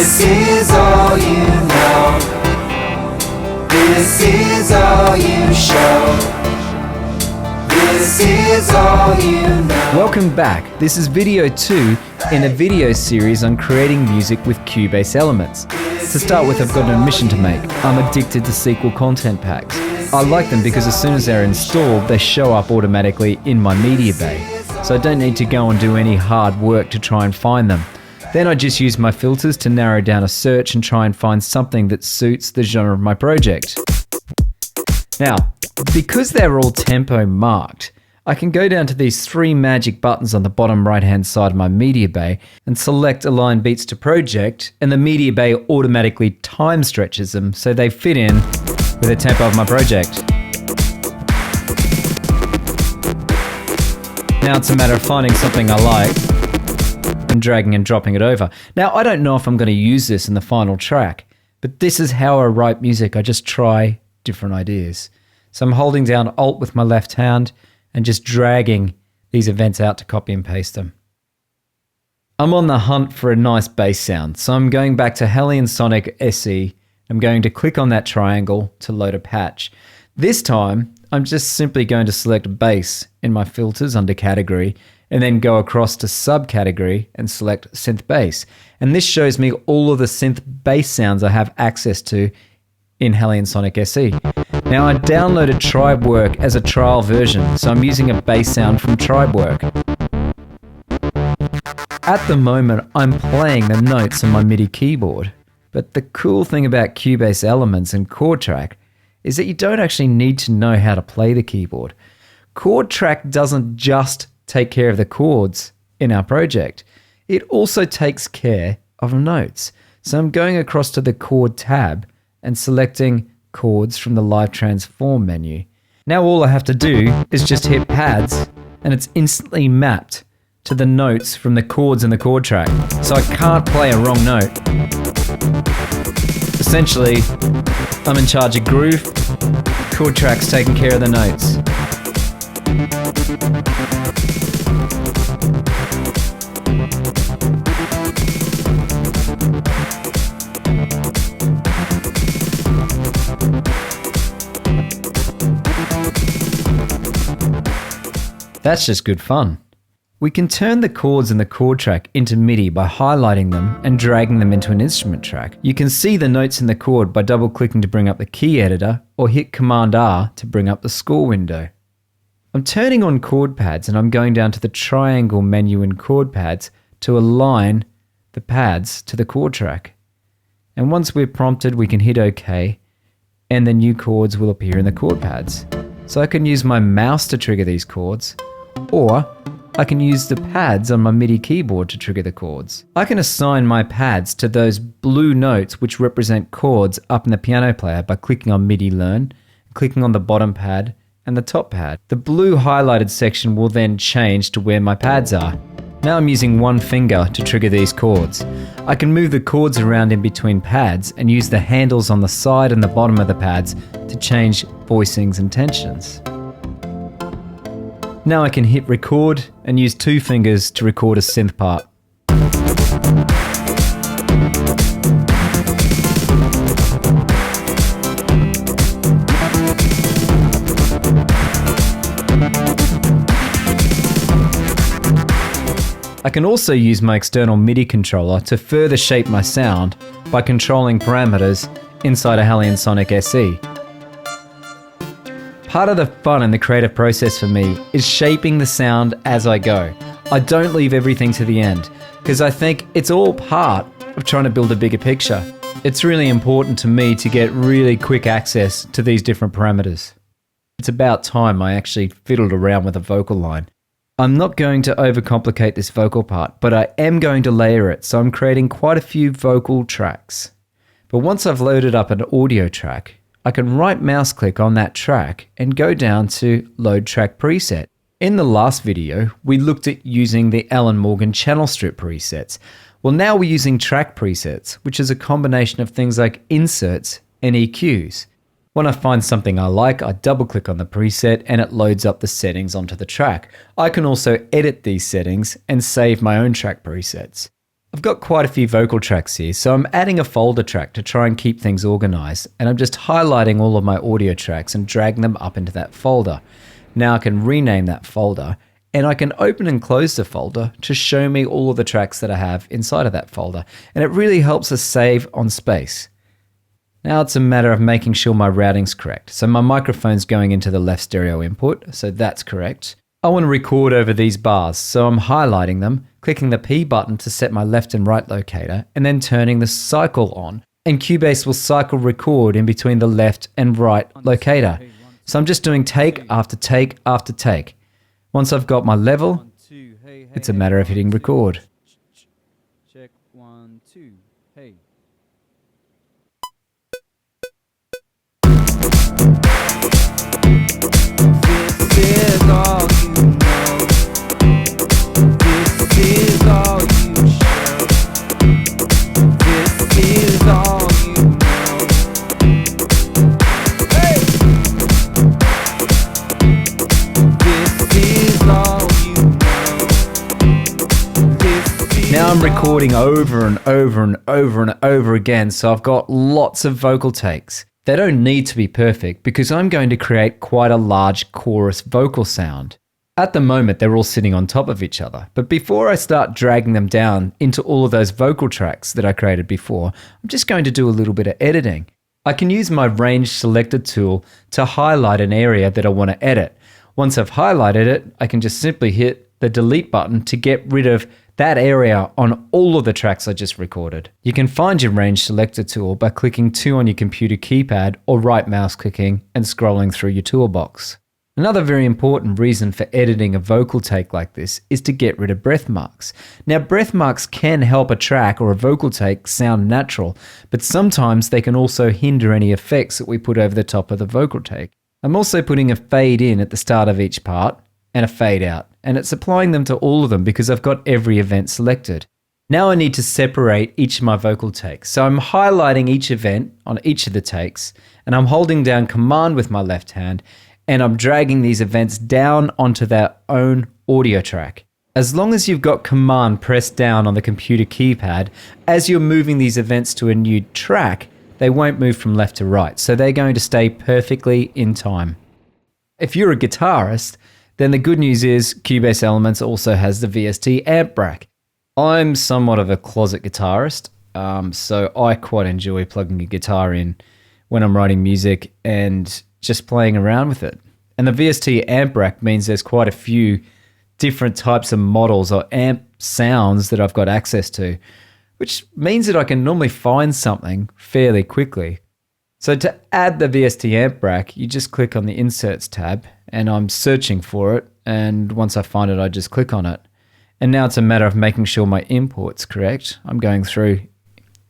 This is all you know. This is all you show. This is all you know. Welcome back. This is video 2 in a video series on creating music with Cubase elements. To start with, I've got an admission to make. I'm addicted to SQL content packs. I like them because as soon as they're installed, they show up automatically in my MediaBay. So I don't need to go and do any hard work to try and find them. Then I just use my filters to narrow down a search and try and find something that suits the genre of my project. Now, because they're all tempo marked, I can go down to these 3 magic buttons on the bottom right hand side of my MediaBay and select Align Beats to Project, and the MediaBay automatically time stretches them so they fit in with the tempo of my project. Now it's a matter of finding something I like and dragging and dropping it over. Now I don't know if I'm going to use this in the final track, but this is how I write music. I just try different ideas. So I'm holding down Alt with my left hand and just dragging these events out to copy and paste them. I'm on the hunt for a nice bass sound, so I'm going back to HALion Sonic SE. I'm going to click on that triangle to load a patch. This time, I'm just simply going to select bass in my filters under category and then go across to subcategory and select synth bass. And this shows me all of the synth bass sounds I have access to in HALion Sonic SE. Now I downloaded TribeWork as a trial version, so I'm using a bass sound from TribeWork. At the moment, I'm playing the notes on my MIDI keyboard, but the cool thing about Cubase Elements and Chord Track is that you don't actually need to know how to play the keyboard. Chord Track doesn't just take care of the chords in our project, it also takes care of notes. So I'm going across to the Chord tab and selecting chords from the Live Transform menu. Now all I have to do is just hit pads and it's instantly mapped to the notes from the chords in the chord track. So I can't play a wrong note. Essentially, I'm in charge of groove, Chord Track's taking care of the notes. That's just good fun. We can turn the chords in the chord track into MIDI by highlighting them and dragging them into an instrument track. You can see the notes in the chord by double-clicking to bring up the key editor or hit Command R to bring up the score window. I'm turning on chord pads and I'm going down to the triangle menu in chord pads to align the pads to the chord track. And once we're prompted, we can hit OK and the new chords will appear in the chord pads. So I can use my mouse to trigger these chords, or I can use the pads on my MIDI keyboard to trigger the chords. I can assign my pads to those blue notes which represent chords up in the piano player by clicking on MIDI Learn, clicking on the bottom pad and the top pad. The blue highlighted section will then change to where my pads are. Now I'm using one finger to trigger these chords. I can move the chords around in between pads and use the handles on the side and the bottom of the pads to change voicings and tensions. Now I can hit record and use 2 fingers to record a synth part. I can also use my external MIDI controller to further shape my sound by controlling parameters inside a HALion Sonic SE. Part of the fun in the creative process for me is shaping the sound as I go. I don't leave everything to the end because I think it's all part of trying to build a bigger picture. It's really important to me to get really quick access to these different parameters. It's about time I actually fiddled around with a vocal line. I'm not going to overcomplicate this vocal part, but I am going to layer it, so I'm creating quite a few vocal tracks. But once I've loaded up an audio track, I can right mouse click on that track and go down to Load Track Preset. In the last video, we looked at using the Alan Morgan channel strip presets. Well, now we're using track presets, which is a combination of things like inserts and EQs. When I find something I like, I double click on the preset and it loads up the settings onto the track. I can also edit these settings and save my own track presets. I've got quite a few vocal tracks here, so I'm adding a folder track to try and keep things organized, and I'm just highlighting all of my audio tracks and dragging them up into that folder. Now I can rename that folder, and I can open and close the folder to show me all of the tracks that I have inside of that folder, and it really helps us save on space. Now it's a matter of making sure my routing's correct. So my microphone's going into the left stereo input, so that's correct. I want to record over these bars, so I'm highlighting them, clicking the P button to set my left and right locator, and then turning the cycle on. And Cubase will cycle record in between the left and right locator. So I'm just doing take after take after take. Once I've got my level, it's a matter of hitting record. Check 1, 2, hey. This is all you know. This is all you show. This is all you know. Hey! This is all you know. Now I'm recording over and over and over and over again, so I've got lots of vocal takes. They don't need to be perfect because I'm going to create quite a large chorus vocal sound. At the moment, they're all sitting on top of each other, but before I start dragging them down into all of those vocal tracks that I created before, I'm just going to do a little bit of editing. I can use my range selector tool to highlight an area that I want to edit. Once I've highlighted it, I can just simply hit the delete button to get rid of that area on all of the tracks I just recorded. You can find your range selector tool by clicking 2 on your computer keypad or right mouse clicking and scrolling through your toolbox. Another very important reason for editing a vocal take like this is to get rid of breath marks. Now, breath marks can help a track or a vocal take sound natural, but sometimes they can also hinder any effects that we put over the top of the vocal take. I'm also putting a fade in at the start of each part and a fade out, and it's applying them to all of them because I've got every event selected. Now I need to separate each of my vocal takes. So I'm highlighting each event on each of the takes, and I'm holding down Command with my left hand, and I'm dragging these events down onto their own audio track. As long as you've got Command pressed down on the computer keypad, as you're moving these events to a new track, they won't move from left to right, so they're going to stay perfectly in time. If you're a guitarist, then the good news is Cubase Elements also has the VST Amp Rack. I'm somewhat of a closet guitarist, so I quite enjoy plugging a guitar in when I'm writing music and just playing around with it. And the VST Amp Rack means there's quite a few different types of models or amp sounds that I've got access to, which means that I can normally find something fairly quickly. So to add the VST Amp Rack, you just click on the Inserts tab, and I'm searching for it, and once I find it, I just click on it. And now it's a matter of making sure my input's correct. I'm going through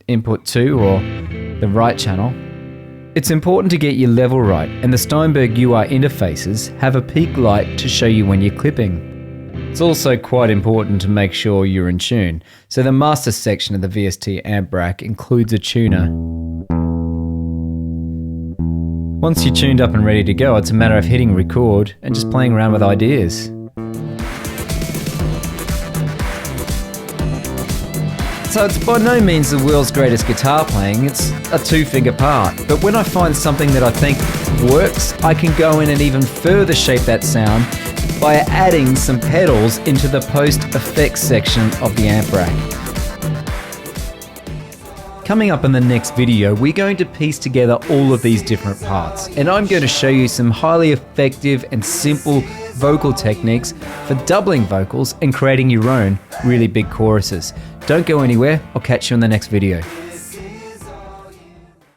input 2 or the right channel. It's important to get your level right, and the Steinberg UI interfaces have a peak light to show you when you're clipping. It's also quite important to make sure you're in tune. So the master section of the VST Amp Rack includes a tuner. Once you're tuned up and ready to go, it's a matter of hitting record and just playing around with ideas. So it's by no means the world's greatest guitar playing, it's a 2-finger part. But when I find something that I think works, I can go in and even further shape that sound by adding some pedals into the post-effects section of the amp rack. Coming up in the next video, we're going to piece together all of these different parts, and I'm going to show you some highly effective and simple vocal techniques for doubling vocals and creating your own really big choruses. Don't go anywhere, I'll catch you in the next video.